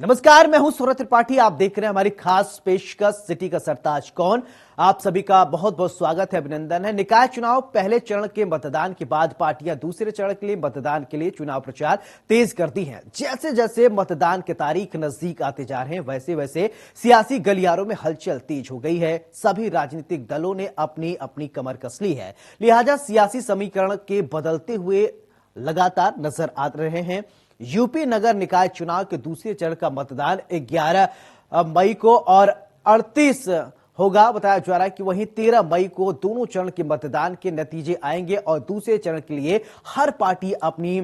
नमस्कार, मैं हूं सौरभ त्रिपाठी। आप देख रहे हैं हमारी खास पेशकश सिटी का सरताज कौन। आप सभी का बहुत बहुत स्वागत है, अभिनंदन है। निकाय चुनाव पहले चरण के मतदान के बाद पार्टियां दूसरे चरण के लिए मतदान के लिए चुनाव प्रचार तेज करती हैं। जैसे जैसे मतदान की तारीख नजदीक आते जा रहे हैं, वैसे वैसे सियासी गलियारों में हलचल तेज हो गई है। सभी राजनीतिक दलों ने अपनी अपनी कमर कस ली है, लिहाजा सियासी समीकरण के बदलते हुए लगातार नजर आ रहे हैं। यूपी नगर निकाय चुनाव के दूसरे चरण का मतदान 11 मई को और 38 होगा बताया जा रहा है कि वहीं 13 मई को दोनों चरण के मतदान के नतीजे आएंगे और दूसरे चरण के लिए हर पार्टी अपनी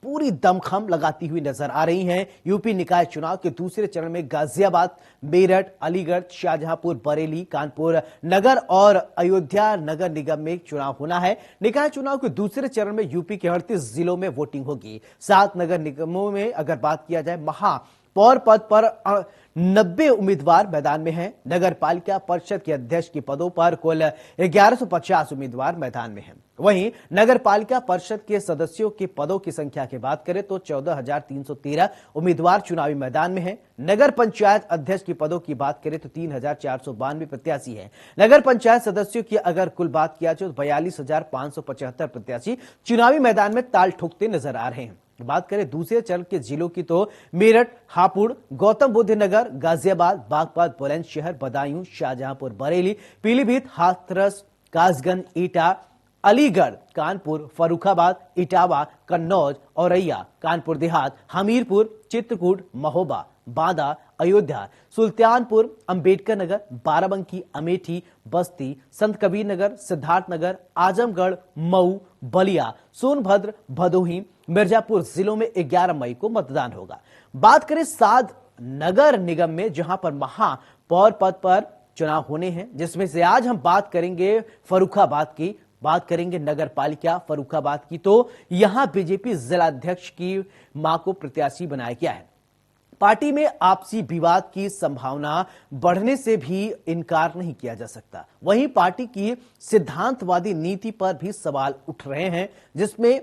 पूरी दमखम लगाती हुई नजर आ रही हैं। यूपी निकाय चुनाव के दूसरे चरण में गाजियाबाद, मेरठ, अलीगढ़, शाहजहांपुर, बरेली, कानपुर नगर और अयोध्या नगर निगम में चुनाव होना है। निकाय चुनाव के दूसरे चरण में यूपी के 38 जिलों में वोटिंग होगी। 7 नगर निगमों में अगर बात किया जाए, महापौर पद पर 90 उम्मीदवार मैदान में हैं। नगर पालिका परिषद के अध्यक्ष के पदों पर कुल 1150 उम्मीदवार मैदान में हैं। वहीं नगर पालिका परिषद के सदस्यों के पदों की संख्या की बात करें तो 14,313 उम्मीदवार चुनावी मैदान में हैं। नगर पंचायत अध्यक्ष के पदों की बात करें तो 3,492 प्रत्याशी हैं। नगर पंचायत सदस्यों की अगर कुल बात किया जाए तो 42,575 प्रत्याशी चुनावी मैदान में ताल ठोकते नजर आ रहे हैं। बात करें दूसरे चरण के जिलों की तो मेरठ, हापुड़, गौतम बुद्ध नगर, गाजियाबाद, बागपत, बुलंदशहर, बदायूं, शाहजहांपुर, बरेली, पीलीभीत, हाथरस, कासगंज, एटा, अलीगढ़, कानपुर, फर्रुखाबाद, इटावा, कन्नौज, औरैया, कानपुर देहात, हमीरपुर, चित्रकूट, महोबा, बांदा, अयोध्या, सुल्तानपुर, अंबेडकर नगर, बाराबंकी, अमेठी, बस्ती, संत कबीर नगर, सिद्धार्थ नगर, आजमगढ़, मऊ, बलिया, सोनभद्र, भदोही, मिर्जापुर जिलों में 11 मई को मतदान होगा। बात करें 7 नगर निगम में, जहां पर महापौर पद पर चुनाव होने हैं, जिसमें से आज हम बात करेंगे फर्रुखाबाद की, बात करेंगे नगर पालिका फर्रुखाबाद की। तो यहां बीजेपी जिलाध्यक्ष की मां को प्रत्याशी बनाया गया है। पार्टी में आपसी विवाद की संभावना बढ़ने से भी इनकार नहीं किया जा सकता। वहीं पार्टी की सिद्धांतवादी नीति पर भी सवाल उठ रहे हैं, जिसमें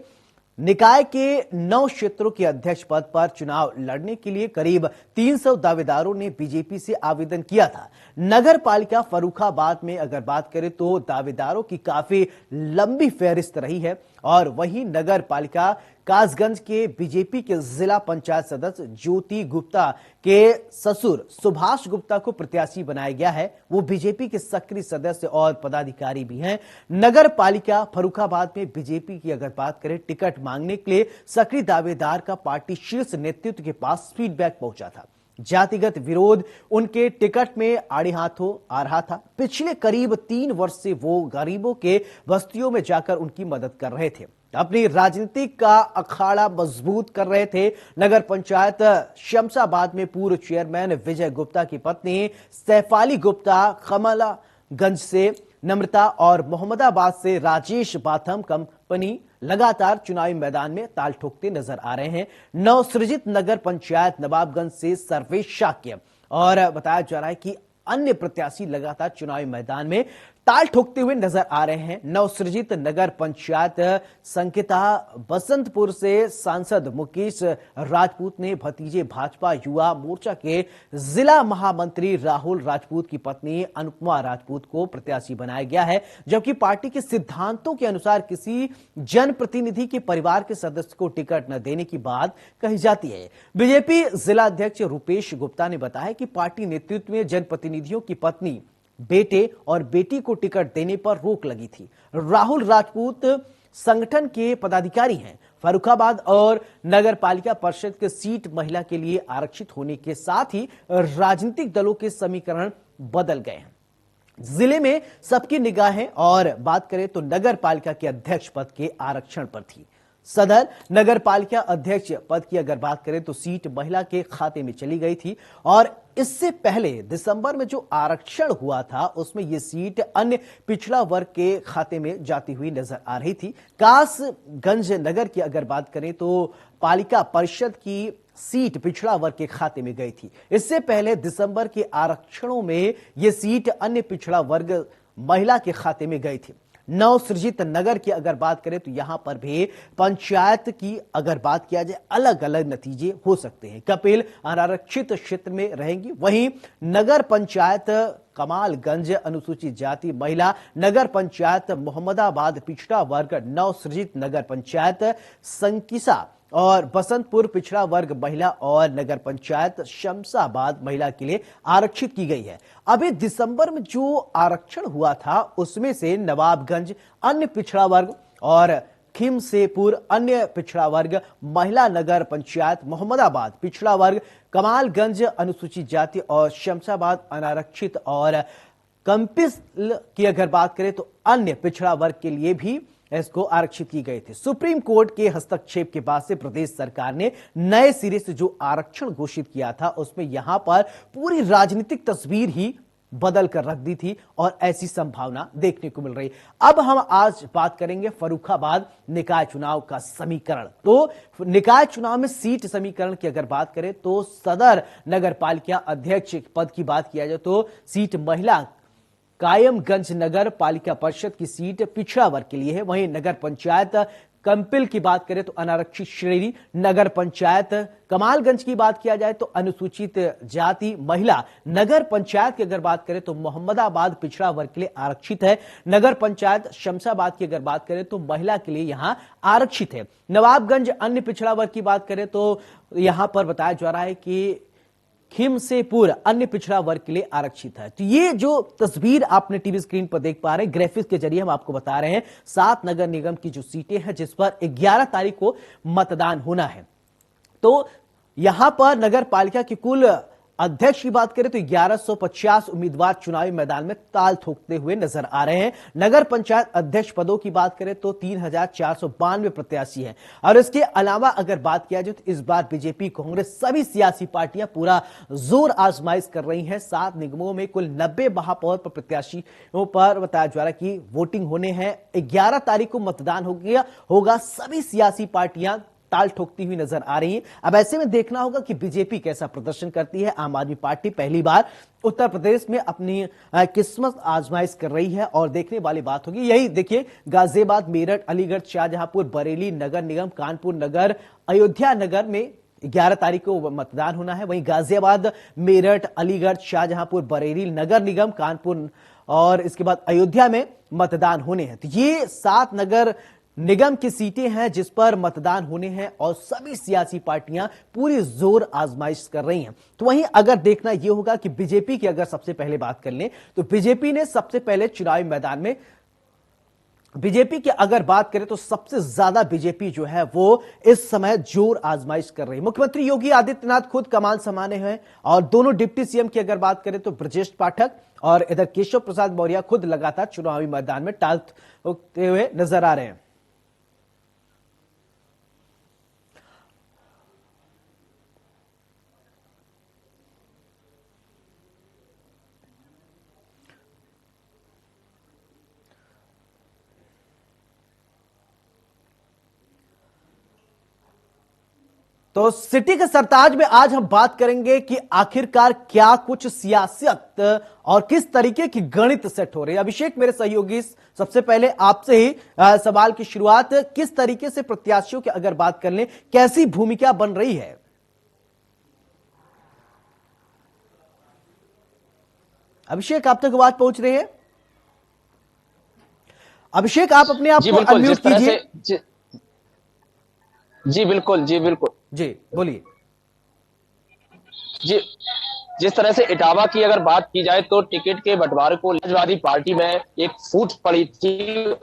निकाय के 9 क्षेत्रों के अध्यक्ष पद पर चुनाव लड़ने के लिए करीब 300 दावेदारों ने बीजेपी से आवेदन किया था। नगर पालिका फर्रुखाबाद में अगर बात करें तो दावेदारों की काफी लंबी फहरिस्त रही है। और वहीं नगर पालिका कासगंज के बीजेपी के जिला पंचायत सदस्य ज्योति गुप्ता के ससुर सुभाष गुप्ता को प्रत्याशी बनाया गया है। वो बीजेपी के सक्रिय सदस्य और पदाधिकारी भी हैं। नगर पालिका फर्रुखाबाद में बीजेपी की अगर बात करें, टिकट मांगने के लिए सक्रिय दावेदार का पार्टी शीर्ष नेतृत्व के पास फीडबैक पहुंचा था। जातिगत विरोध उनके टिकट में आड़े हाथों आ रहा था। पिछले करीब 3 वर्ष से वो गरीबों के बस्तियों में जाकर उनकी मदद कर रहे थे, अपनी राजनीतिक का अखाड़ा मजबूत कर रहे थे। नगर पंचायत शमशाबाद में पूर्व चेयरमैन विजय गुप्ता की पत्नी सैफाली गुप्ता, कमलागंज से नम्रता और मोहम्मदाबाद से राजेश बाथम कंपनी लगातार चुनावी मैदान में ताल ठोकते नजर आ रहे हैं। नवसृजित नगर पंचायत नवाबगंज से सर्वेश शाक्य और बताया जा रहा है कि अन्य प्रत्याशी लगातार चुनावी मैदान में ताल ठोकते हुए नजर आ रहे हैं। नवसृजित नगर पंचायत संकिता बसंतपुर से सांसद मुकेश राजपूत ने भतीजे भाजपा युवा मोर्चा के जिला महामंत्री राहुल राजपूत की पत्नी अनुपमा राजपूत को प्रत्याशी बनाया गया है, जबकि पार्टी के सिद्धांतों के अनुसार किसी जनप्रतिनिधि के परिवार के सदस्य को टिकट न देने की बात कही जाती है। बीजेपी जिलाध्यक्ष रूपेश गुप्ता ने बताया कि पार्टी नेतृत्व में जनप्रतिनिधियों की पत्नी, बेटे और बेटी को टिकट देने पर रोक लगी थी। राहुल राजपूत संगठन के पदाधिकारी हैं। फर्रुखाबाद और नगर पालिका परिषद के सीट महिला के लिए आरक्षित होने के साथ ही राजनीतिक दलों के समीकरण बदल गए हैं। जिले में सबकी निगाहें और बात करें तो नगर पालिका के अध्यक्ष पद के आरक्षण पर थी। सदर नगर पालिका अध्यक्ष पद की अगर बात करें तो सीट महिला के खाते में चली गई थी और इससे पहले दिसंबर में जो आरक्षण हुआ था उसमें यह सीट अन्य पिछड़ा वर्ग के खाते में जाती हुई नजर आ रही थी। कासगंज नगर की अगर बात करें तो पालिका परिषद की सीट पिछड़ा वर्ग के खाते में गई थी। इससे पहले दिसंबर के आरक्षणों में यह सीट अन्य पिछड़ा वर्ग महिला के खाते में गई थी। नवसृजित नगर की अगर बात करें तो यहां पर भी पंचायत की अगर बात किया जाए अलग अलग नतीजे हो सकते हैं। कपिल अनारक्षित क्षेत्र में रहेंगी, वहीं नगर पंचायत कमालगंज अनुसूचित जाति महिला, नगर पंचायत मोहम्मदाबाद पिछड़ा वर्ग नवसृजित नगर पंचायत संकिसा और बसंतपुर पिछड़ा वर्ग महिला और नगर पंचायत शमशाबाद महिला के लिए आरक्षित की गई है। अभी दिसंबर में जो आरक्षण हुआ था उसमें से नवाबगंज अन्य पिछड़ा वर्ग और खिमसेपुर अन्य पिछड़ा वर्ग महिला, नगर पंचायत मोहम्मदाबाद पिछड़ा वर्ग, कमालगंज अनुसूचित जाति और शमशाबाद अनारक्षित और कंपिसल की अगर बात करें तो अन्य पिछड़ा वर्ग के लिए भी इसको आरक्षित की गई थी। सुप्रीम कोर्ट के हस्तक्षेप के बाद से प्रदेश सरकार ने नए सिरे से जो आरक्षण घोषित किया था उसमें यहां पर पूरी राजनीतिक तस्वीर ही बदल कर रख दी थी और ऐसी संभावना देखने को मिल रही। अब हम आज बात करेंगे फर्रुखाबाद निकाय चुनाव का समीकरण। तो निकाय चुनाव में सीट समीकरण की अगर बात करें तो सदर नगर पालिका अध्यक्ष पद की बात किया जाए तो सीट महिला कायमगंज नगर पालिका परिषद की सीट पिछड़ा वर्ग के लिए है। वहीं नगर पंचायत कंपिल की बात करें तो अनारक्षित श्रेणी, नगर पंचायत कमालगंज की बात किया जाए तो अनुसूचित जाति महिला, नगर पंचायत की अगर बात करें तो मोहम्मदाबाद पिछड़ा वर्ग के लिए आरक्षित है। नगर पंचायत शमशाबाद की अगर बात करें तो महिला के लिए यहां आरक्षित है। नवाबगंज अन्य पिछड़ा वर्ग की बात करें तो यहां पर बताया जा रहा है कि खिमसेपुर अन्य पिछड़ा वर्ग के लिए आरक्षित है। तो ये जो तस्वीर आपने टीवी स्क्रीन पर देख पा रहे हैं, ग्राफिक्स के जरिए हम आपको बता रहे हैं 7 नगर निगम की जो सीटें हैं जिस पर 11 तारीख को मतदान होना है। तो यहां पर नगर पालिका की कुल अध्यक्ष की बात करें तो 1150 उम्मीदवार चुनावी मैदान में ताल ठोकते हुए नजर आ रहे हैं। नगर पंचायत अध्यक्ष पदों की बात करें तो 3492 प्रत्याशी हैं और इसके अलावा अगर बात किया जाए तो इस बार बीजेपी, कांग्रेस सभी सियासी पार्टियां पूरा जोर आजमाइश कर रही हैं। 7 निगमों में कुल 90 महापौर पर प्रत्याशियों पर बताया जा रहा है कि वोटिंग होने हैं। 11 तारीख को मतदान होगा। सभी सियासी पार्टियां ताल ठोकती हुई नजर आ रही है। अब ऐसे में देखना होगा कि बीजेपी कैसा प्रदर्शन करती है। आम आदमी पार्टी पहली बार उत्तर प्रदेश में अपनी किस्मत आजमाइश कर रही है और देखने वाली बात होगी। यही देखिए, गाजियाबाद, मेरठ, अलीगढ़, शाहजहांपुर, बरेली नगर निगम, कानपुर नगर, अयोध्या नगर में 11 तारीख को मतदान होना है। वहीं गाजियाबाद, मेरठ, अलीगढ़, शाहजहांपुर, बरेली नगर निगम, कानपुर और इसके बाद अयोध्या में मतदान होने हैं। तो ये 7 नगर निगम की सीटें हैं जिस पर मतदान होने हैं और सभी सियासी पार्टियां पूरी जोर आजमाइश कर रही हैं। तो वहीं अगर देखना यह होगा कि बीजेपी की अगर सबसे पहले बात कर लें तो बीजेपी ने सबसे पहले चुनावी मैदान में बीजेपी की अगर बात करें तो सबसे ज्यादा बीजेपी जो है वो इस समय जोर आजमाइश कर रही है। मुख्यमंत्री योगी आदित्यनाथ खुद कमान संभाले हैं और दोनों डिप्टी सीएम की अगर बात करें तो ब्रजेश पाठक और इधर केशव प्रसाद मौर्य खुद लगातार चुनावी मैदान में टाल ठोकते हुए नजर आ रहे हैं। तो सिटी के सरताज में आज हम बात करेंगे कि आखिरकार क्या कुछ सियासत और किस तरीके की गणित सेट हो रही है। अभिषेक मेरे सहयोगी, सबसे पहले आपसे ही सवाल की शुरुआत, किस तरीके से प्रत्याशियों की अगर बात कर लें कैसी भूमिका बन रही है? अभिषेक आप तक आवाज पहुंच रही है? अभिषेक आप अपने आप को अनम्यूट कीजिए। जी बिल्कुल, जी बिल्कुल, जी बोलिए। जी, जिस तरह से इटावा की अगर बात की जाए तो टिकट के बंटवारे को समाजवादी पार्टी में एक फूट पड़ी थी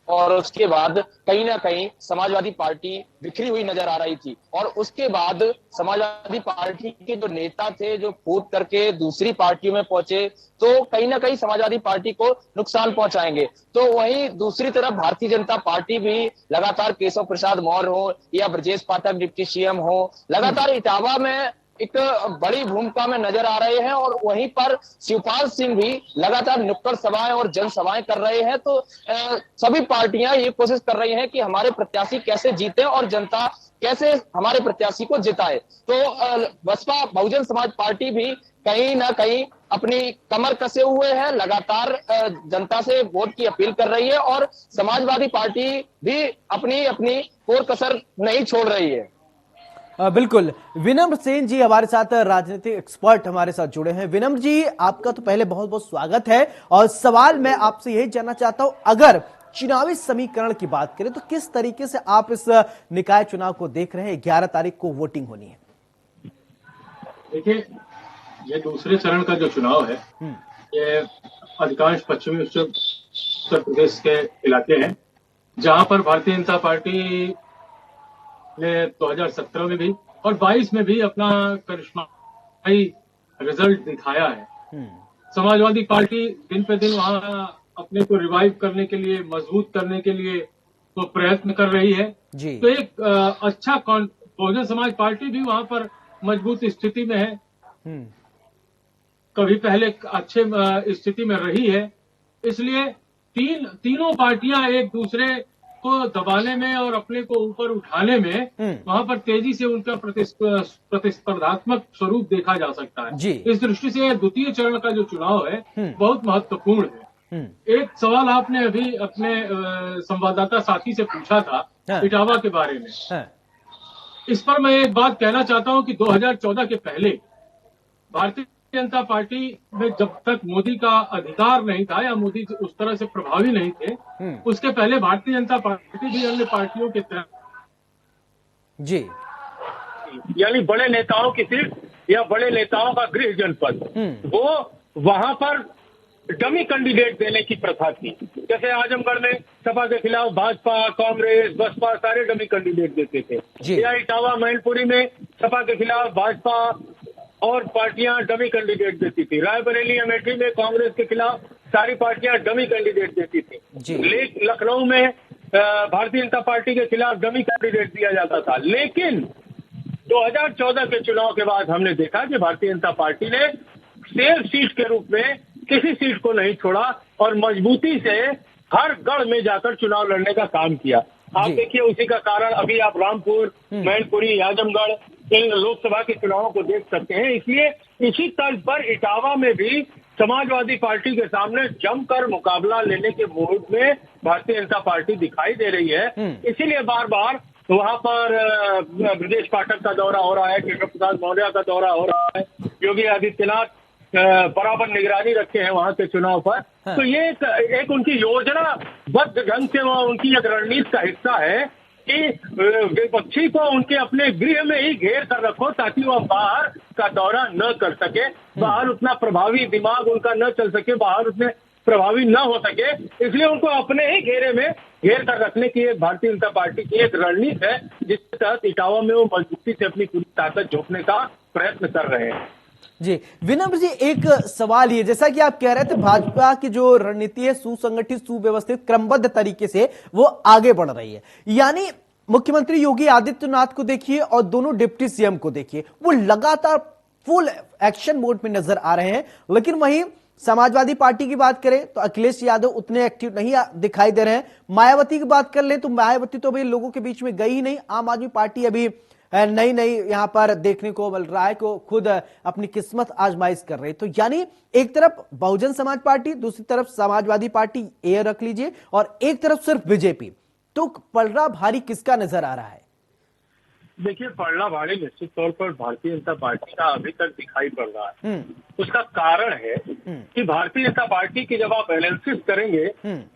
और उसके बाद कहीं ना कहीं समाजवादी पार्टी बिखरी हुई नजर आ रही थी और उसके बाद समाजवादी पार्टी के जो नेता थे जो कूद करके दूसरी पार्टियों में पहुंचे तो कहीं ना कहीं समाजवादी पार्टी को नुकसान पहुंचाएंगे। तो वहीं दूसरी तरफ भारतीय जनता पार्टी भी लगातार केशव प्रसाद मौर्य हो या ब्रजेश पाठक डिप्टी सीएम हो, लगातार इटावा में एक बड़ी भूमिका में नजर आ रहे हैं और वहीं पर शिवपाल सिंह भी लगातार नुक्कड़ सभाएं और जनसभाएं कर रहे हैं। तो सभी पार्टियां ये कोशिश कर रही हैं कि हमारे प्रत्याशी कैसे जीते और जनता कैसे हमारे प्रत्याशी को जिताए। तो बसपा बहुजन समाज पार्टी भी कहीं ना कहीं अपनी कमर कसे हुए हैं, लगातार जनता से वोट की अपील कर रही है और समाजवादी पार्टी भी अपनी अपनी कोर कसर नहीं छोड़ रही है। बिल्कुल। विनम्र सेन जी हमारे साथ राजनीतिक एक्सपर्ट हमारे साथ जुड़े हैं। विनम्र जी, आपका तो पहले बहुत बहुत स्वागत है और सवाल मैं आपसे यही जानना चाहता हूं, अगर चुनावी समीकरण की बात करें तो किस तरीके से आप इस निकाय चुनाव को देख रहे हैं? 11 तारीख को वोटिंग होनी है। देखिए, ये दूसरे चरण का जो चुनाव है, ये अधिकांश पश्चिमी उत्तर प्रदेश के इलाके हैं, जहां पर भारतीय जनता पार्टी ने 2017 में भी और 22 में भी अपना करिश्माई रिजल्ट दिखाया है। समाजवादी पार्टी दिन पे दिन वहां अपने को रिवाइव करने के लिए, मजबूत करने के लिए तो प्रयत्न कर रही है जी। तो एक अच्छा बहुजन समाज पार्टी भी वहां पर मजबूत स्थिति में है, कभी पहले अच्छे स्थिति में रही है। इसलिए तीनों पार्टियां एक दूसरे को दबाने में और अपने को ऊपर उठाने में वहां पर तेजी से उनका प्रतिस्पर्धात्मक स्वरूप देखा जा सकता है जी। इस दृष्टि से द्वितीय चरण का जो चुनाव है बहुत महत्वपूर्ण है। एक सवाल आपने अभी अपने संवाददाता साथी से पूछा था इटावा के बारे में, इस पर मैं एक बात कहना चाहता हूं कि 2014 के पहले भारतीय जनता पार्टी में जब तक मोदी का अधिकार नहीं था या मोदी उस तरह से प्रभावी नहीं थे, उसके पहले भारतीय जनता पार्टी भी अन्य पार्टियों की तरह जी, यानी बड़े नेताओं की सीट या बड़े नेताओं का गृह जनपद, वो वहां पर डमी कैंडिडेट देने की प्रथा थी। जैसे आजमगढ़ में सपा के खिलाफ भाजपा, कांग्रेस, बसपा सारे डमी कैंडिडेट देते थे, या इटावा मैनपुरी में सपा के खिलाफ भाजपा और पार्टियां डमी कैंडिडेट देती थी। रायबरेली अमेठी में कांग्रेस के खिलाफ सारी पार्टियां डमी कैंडिडेट देती थी। लखनऊ में भारतीय जनता पार्टी के खिलाफ डमी कैंडिडेट दिया जाता था। लेकिन 2014 के चुनाव के बाद हमने देखा कि भारतीय जनता पार्टी ने सेफ सीट के रूप में किसी सीट को नहीं छोड़ा और मजबूती से हर गढ़ में जाकर चुनाव लड़ने का काम किया। आप देखिए, उसी का कारण अभी आप रामपुर, मैनपुरी, आजमगढ़ इन लोकसभा के चुनावों को देख सकते हैं। इसलिए इसी तर्ज पर इटावा में भी समाजवादी पार्टी के सामने जमकर मुकाबला लेने के मूड में भारतीय जनता पार्टी दिखाई दे रही है। इसीलिए बार बार वहां पर ब्रजेश पाठक का दौरा हो रहा है, कृष्ण प्रसाद मौर्य का दौरा हो रहा है, योगी आदित्यनाथ बराबर निगरानी रखे हैं वहां के चुनाव पर। तो ये एक उनकी योजनाबद्ध ढंग से वो उनकी एक रणनीति का हिस्सा है कि विपक्षी को उनके अपने गृह में ही घेर कर रखो ताकि वह बाहर का दौरा न कर सके, बाहर उतना प्रभावी दिमाग उनका न चल सके, बाहर उतने प्रभावी न हो सके। इसलिए उनको अपने ही घेरे में घेर कर रखने की एक भारतीय जनता पार्टी की एक रणनीति है, जिसके तहत इटावा में वो मजबूती से अपनी पूरी ताकत झोंकने का प्रयत्न कर रहे हैं। जी विनम्र जी, एक सवाल ये, जैसा कि आप कह रहे थे भाजपा की जो रणनीति है सुसंगठित, सुव्यवस्थित, क्रमबद्ध तरीके से वो आगे बढ़ रही है, यानी मुख्यमंत्री योगी आदित्यनाथ को देखिए और दोनों डिप्टी सीएम को देखिए, वो लगातार फुल एक्शन मोड में नजर आ रहे हैं। लेकिन वहीं समाजवादी पार्टी की बात करें तो अखिलेश यादव उतने एक्टिव नहीं दिखाई दे रहे हैं। मायावती की बात कर ले तो मायावती तो अभी लोगों के बीच में गई ही नहीं। आम आदमी पार्टी अभी नई नई यहां पर देखने को मिल रहा है को खुद अपनी किस्मत आजमाइश कर रही। तो यानी एक तरफ बहुजन समाज पार्टी, दूसरी तरफ समाजवादी पार्टी ये रख लीजिए, और एक तरफ सिर्फ बीजेपी, तो पलड़ा भारी किसका नजर आ रहा है? देखिए, पलड़ा भारी निश्चित तौर पर भारतीय जनता पार्टी का अभी तक दिखाई पड़ रहा है। उसका कारण है कि भारतीय जनता पार्टी की जब आप एनालिसिस करेंगे,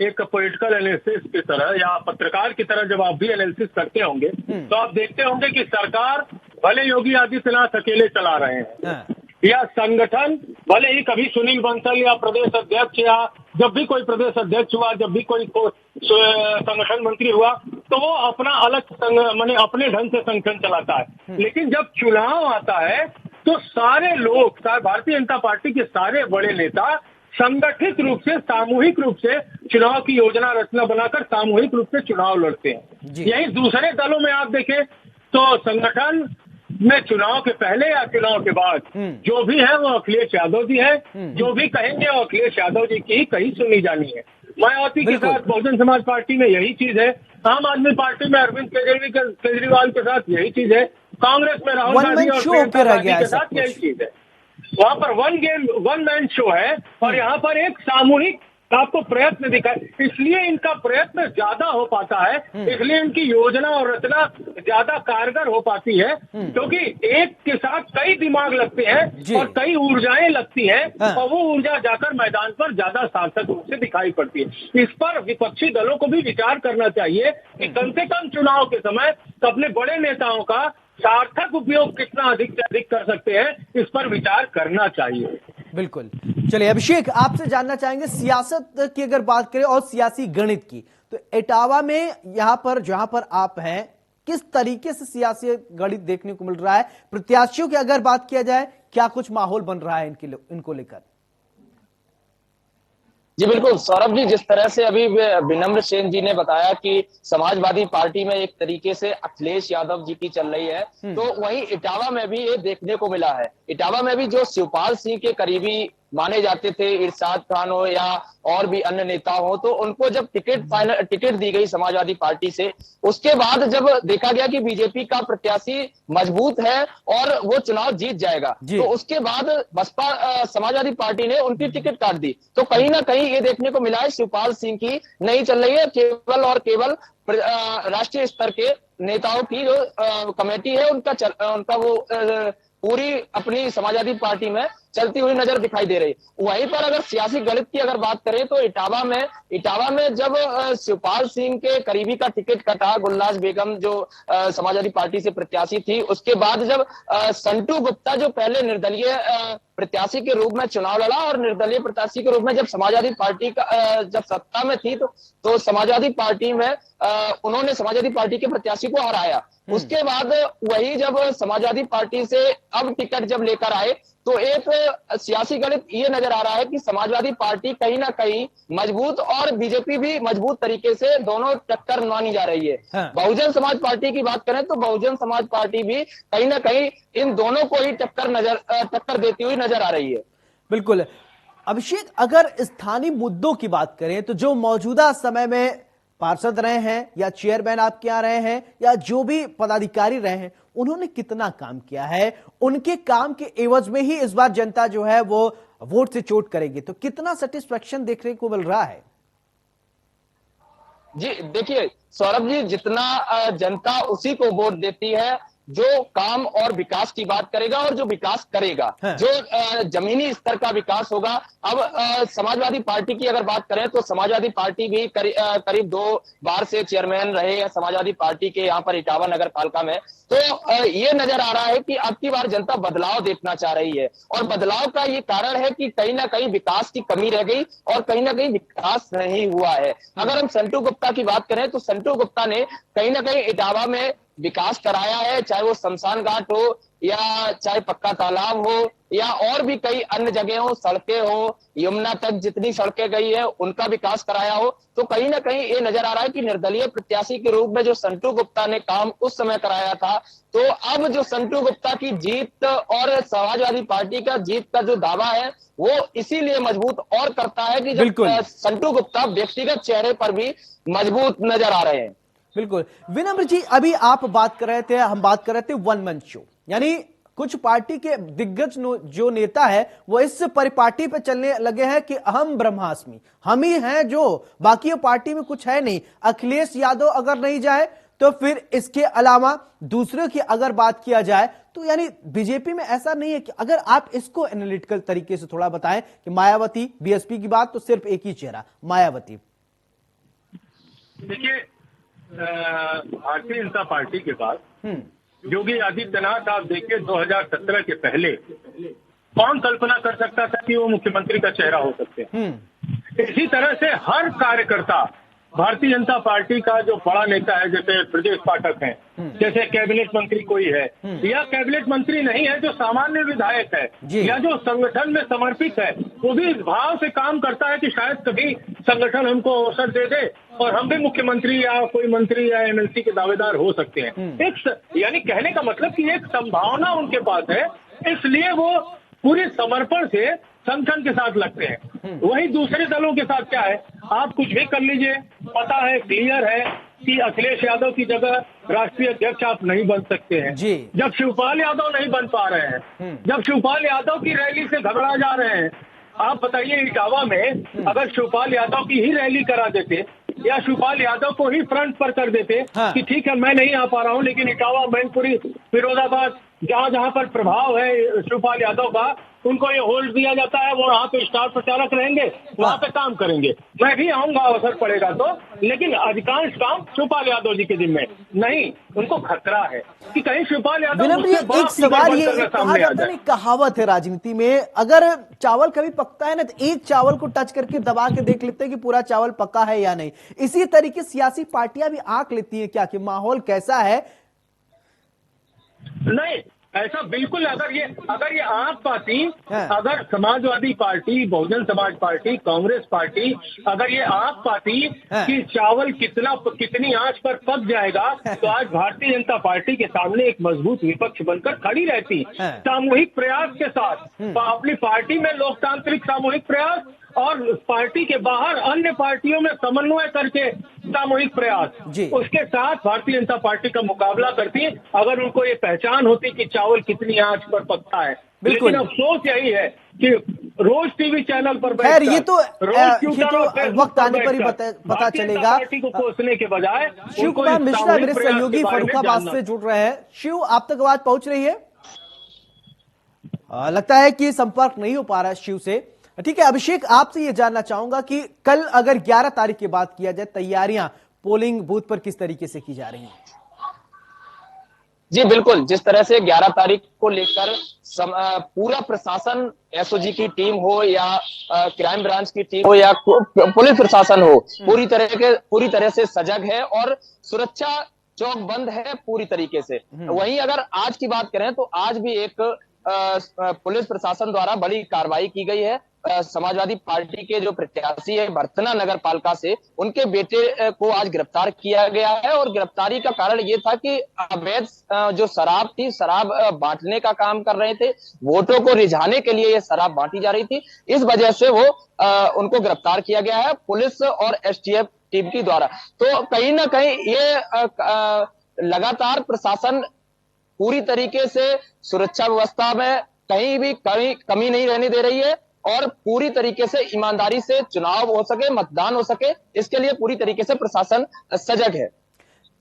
एक पॉलिटिकल एनालिसिस की तरह या पत्रकार की तरह जब आप भी एनालिसिस करते होंगे, तो आप देखते होंगे कि सरकार भले योगी आदित्यनाथ अकेले चला रहे हैं, या संगठन भले ही कभी सुनील बंसल या प्रदेश अध्यक्ष, या जब भी कोई प्रदेश अध्यक्ष हुआ, जब भी कोई संगठन मंत्री हुआ, तो वो अपना अलग माने अपने ढंग से संगठन चलाता है। लेकिन जब चुनाव आता है तो सारे लोग, भारतीय जनता पार्टी के सारे बड़े नेता संगठित रूप से, सामूहिक रूप से चुनाव की योजना रचना बनाकर सामूहिक रूप से चुनाव लड़ते हैं। यही दूसरे दलों में आप देखें तो संगठन में चुनाव के पहले या चुनाव के बाद जो भी है वो अखिलेश यादव जी है, जो भी कहेंगे वो अखिलेश यादव जी की ही कहीं सुनी जानी है। मायावती के साथ बहुजन समाज पार्टी में यही चीज है, आम आदमी पार्टी में अरविंद केजरीवाल के साथ यही चीज है, कांग्रेस में राहुल गांधी और प्रियंका गांधी के साथ यही चीज है। वहां पर वन मैन शो है और यहाँ पर एक सामूहिक आपको प्रयत्न दिखाए, इसलिए इनका प्रयत्न ज्यादा हो पाता है, इसलिए इनकी योजना और रचना ज्यादा कारगर हो पाती है, क्योंकि एक के साथ कई दिमाग लगते हैं और कई ऊर्जाएं लगती हैं और वो ऊर्जा जाकर मैदान पर ज्यादा सार्थक रूप से दिखाई पड़ती है। इस पर विपक्षी दलों को भी विचार करना चाहिए कि कम से कम चुनाव के समय अपने बड़े नेताओं का सार्थक उपयोग कितना अधिक से अधिक कर सकते हैं, इस पर विचार करना चाहिए। बिल्कुल। चलिए अभिषेक, आपसे जानना चाहेंगे सियासत की अगर बात करें और सियासी गणित की, तो इटावा में यहां पर जहां पर आप हैं, किस तरीके से सियासी गणित देखने को मिल रहा है? प्रत्याशियों की अगर बात किया जाए, क्या कुछ माहौल बन रहा है इनको लेकर? जी बिल्कुल सौरभ जी, जिस तरह से अभी विनम्र सेन जी ने बताया कि समाजवादी पार्टी में एक तरीके से अखिलेश यादव जी की चल रही है, तो वहीं इटावा में भी ये देखने को मिला है। इटावा में भी जो शिवपाल सिंह के करीबी माने जाते थे, इरशाद खान हो या और भी अन्य नेता हो, तो उनको जब टिकट दी गई समाजवादी पार्टी से, उसके बाद जब देखा गया कि बीजेपी का प्रत्याशी मजबूत है और वो चुनाव जीत जाएगा, तो उसके बाद बसपा समाजवादी पार्टी ने उनकी टिकट काट दी। तो कहीं ना कहीं ये देखने को मिला है शिवपाल सिंह की नहीं चल रही है, केवल और केवल राष्ट्रीय स्तर के नेताओं की जो कमेटी है उनका वो पूरी अपनी समाजवादी पार्टी में चलती हुई नजर दिखाई दे रही। वहीं पर अगर सियासी गणित की अगर बात करें तो इटावा में जब शिवपाल सिंह के करीबी का टिकट कटा, गुलनाज बेगम जो समाजवादी पार्टी से प्रत्याशी थी, उसके बाद जब संटू गुप्ता जो पहले निर्दलीय प्रत्याशी के रूप में चुनाव लड़ा और निर्दलीय प्रत्याशी के रूप में जब समाजवादी पार्टी का जब सत्ता में थी तो समाजवादी पार्टी में उन्होंने समाजवादी पार्टी के प्रत्याशी को हराया। उसके बाद वही जब समाजवादी पार्टी से अब टिकट जब लेकर आए, तो एक सियासी गणित ये नजर आ रहा है कि समाजवादी पार्टी कहीं ना कहीं मजबूत और बीजेपी भी मजबूत तरीके से दोनों टक्कर मानी जा रही है। बहुजन समाज पार्टी की बात करें तो बहुजन समाज पार्टी भी कहीं ना कहीं इन दोनों को ही टक्कर देती हुई नजर आ रही है। बिल्कुल। अभिषेक, अगर स्थानीय मुद्दों की बात करें तो जो मौजूदा समय में पार्षद रहे हैं या चेयरमैन आपके यहाँ रहे हैं या जो भी पदाधिकारी रहे हैं, उन्होंने कितना काम किया है? उनके काम के एवज में ही इस बार जनता जो है वो वोट से चोट करेगी, तो कितना सेटिस्फेक्शन देखने को मिल रहा है? जी देखिए सौरभ जी, जितना जनता उसी को वोट देती है जो काम और विकास की बात करेगा और जो विकास करेगा, जो जमीनी स्तर का विकास होगा। अब समाजवादी पार्टी की अगर बात करें तो समाजवादी पार्टी भी करीब 2 बार से चेयरमैन रहे हैं समाजवादी पार्टी के यहाँ पर इटावा नगर पालिका में। तो ये नजर आ रहा है कि अब की बार जनता बदलाव देखना चाह रही है और बदलाव का ये कारण है कि कहीं ना कहीं विकास की कमी रह गई और कहीं ना कहीं विकास नहीं हुआ है। अगर हम संटू गुप्ता की बात करें तो संटू गुप्ता ने कहीं ना कहीं इटावा में विकास कराया है, चाहे वो शमशान घाट हो या चाहे पक्का तालाब हो या और भी कई अन्य जगह हो, सड़कें हो, यमुना तक जितनी सड़कें गई है उनका विकास कराया हो। तो कहीं ना कहीं ये नजर आ रहा है कि निर्दलीय प्रत्याशी के रूप में जो संटू गुप्ता ने काम उस समय कराया था, तो अब जो संटू गुप्ता की जीत और समाजवादी पार्टी का जीत का जो दावा है वो इसीलिए मजबूत और करता है कि जब संटू गुप्ता व्यक्तिगत चेहरे पर भी मजबूत नजर आ रहे हैं। बिल्कुल। विनम्र जी, अभी आप बात कर रहे थे, हम बात कर रहे थे वन मैन शो, यानी कुछ पार्टी के दिग्गज जो नेता है वो इस परिपाटी पे चलने लगे हैं कि हम ब्रह्मास्मि, हम ही हैं, जो बाकी पार्टी में कुछ है नहीं। अखिलेश यादव अगर नहीं जाए तो फिर इसके अलावा दूसरे की अगर बात किया जाए तो यानी बीजेपी में ऐसा नहीं है कि, अगर आप इसको एनालिटिकल तरीके से थोड़ा बताएं कि मायावती, बीएसपी की बात तो सिर्फ एक ही चेहरा मायावती। देखिए भारतीय जनता पार्टी के पास योगी आदित्यनाथ, आप देखिए 2017 के पहले कौन कल्पना कर सकता था कि वो मुख्यमंत्री का चेहरा हो सकते हैं। इसी तरह से हर कार्यकर्ता भारतीय जनता पार्टी का जो बड़ा नेता है, जैसे ब्रजेश पाठक है, जैसे कैबिनेट मंत्री कोई है या कैबिनेट मंत्री नहीं है, जो सामान्य विधायक है या जो संगठन में समर्पित है, वो भी इस भाव से काम करता है कि शायद कभी संगठन हमको अवसर दे दे और हम भी मुख्यमंत्री या कोई मंत्री या एमएलसी के दावेदार हो सकते हैं। यानी कहने का मतलब कि एक संभावना उनके पास है, इसलिए वो पूरे समर्पण से संगठन के साथ लगते हैं। वहीं दूसरे दलों के साथ क्या है, आप कुछ भी कर लीजिए, पता है, क्लियर है कि अखिलेश यादव की जगह राष्ट्रीय अध्यक्ष आप नहीं बन सकते हैं। जी। जब शिवपाल यादव नहीं बन पा रहे हैं, जब शिवपाल यादव की रैली से घबरा जा रहे हैं, आप बताइए इटावा में अगर शिवपाल यादव की ही रैली करा देते या शिवपाल यादव को ही फ्रंट पर कर देते कि ठीक है मैं नहीं आ पा रहा हूं, लेकिन इटावा, मैनपुरी, फिरोजाबाद, जहां जहां पर प्रभाव है शिवपाल यादव का, उनको ये होल्ड दिया जाता है, वो वहां पे स्टार प्रचारक रहेंगे, वहां पे काम करेंगे। मैं भी आऊंगा अवसर पड़ेगा तो, लेकिन अधिकांश काम शिवपाल यादव जी के जिम्मे नहीं। उनको खतरा है कि कहीं शिवपाल यादव एक सवाल ये कहा जाता है, कहावत है राजनीति में, अगर चावल कभी पकता है ना तो एक चावल को टच करके दबा के देख लेते हैं कि पूरा चावल पका है या नहीं। इसी तरीके सियासी पार्टियां भी आंक लेती है क्या कि माहौल कैसा है? नहीं, ऐसा बिल्कुल, अगर ये आप पाती, अगर Samajwadi party, Bahujan Samaj party, Congress party, अगर ये आप पाती कि चावल कितनी आंच पर पक जाएगा, तो आज भारतीय जनता पार्टी के सामने एक मजबूत विपक्ष बनकर खड़ी रहती, सामूहिक प्रयास के साथ। अपनी पार्टी में लोकतांत्रिक सामूहिक प्रयास और पार्टी के बाहर अन्य पार्टियों में समन्वय करके सामूहिक प्रयास, उसके साथ भारतीय जनता पार्टी का मुकाबला करती अगर उनको ये पहचान होती कि चावल कितनी आंच पर पकता है। लेकिन अफसोस यही है कि रोज टीवी चैनल पर खैर ये तो वक्त आने पर ही पता चलेगा। पार्टी को कोसने के बजाय शिव कुमार मिश्रा मेरे सहयोगी फर्रुखाबाद से जुड़ रहे हैं। शिव, आप तक आवाज पहुंच रही है? लगता है कि संपर्क नहीं हो पा रहा है शिव से। ठीक है अभिषेक, आपसे ये जानना चाहूंगा कि कल अगर 11 तारीख की बात किया जाए, तैयारियां पोलिंग बूथ पर किस तरीके से की जा रही हैं? जी बिल्कुल, जिस तरह से 11 तारीख को लेकर पूरा प्रशासन, एसओजी की टीम हो या क्राइम ब्रांच की टीम हो या पुलिस प्रशासन हो, पूरी तरह से सजग है और सुरक्षा चौक बंद है पूरी तरीके से। वहीं अगर आज की बात करें तो आज भी एक पुलिस प्रशासन द्वारा बड़ी कार्रवाई की गई है। समाजवादी पार्टी के जो प्रत्याशी है भरथना नगर पालिका से, उनके बेटे को आज गिरफ्तार किया गया है और गिरफ्तारी का कारण ये था कि अवैध जो शराब थी, शराब बांटने का काम कर रहे थे, वोटों को रिझाने के लिए ये शराब बांटी जा रही थी, इस वजह से वो उनको गिरफ्तार किया गया है पुलिस और एसटीएफ टीम की द्वारा। तो कहीं ना कहीं ये लगातार प्रशासन पूरी तरीके से सुरक्षा व्यवस्था में कहीं भी कमी नहीं रहने दे रही है और पूरी तरीके से ईमानदारी से चुनाव हो सके, मतदान हो सके, इसके लिए पूरी तरीके से प्रशासन सजग है।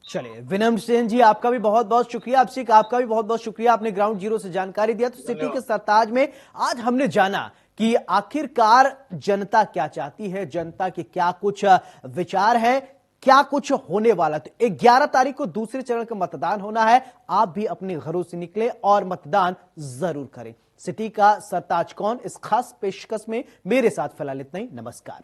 चलिए विनम्र सेन जी, आपका भी बहुत बहुत शुक्रिया। अभिषेक, आपका भी बहुत बहुत शुक्रिया, आपने ग्राउंड जीरो से जानकारी दिया। तो सिटी के सरताज में आज हमने जाना कि आखिरकार जनता क्या चाहती है, जनता के क्या कुछ विचार है, क्या कुछ होने वाला। तो 11 तारीख को दूसरे चरण का मतदान होना है। आप भी अपने घरों से निकले और मतदान जरूर करें। सिटी का सरताज कौन, इस खास पेशकश में मेरे साथ फिलहाल इतना ही। नमस्कार।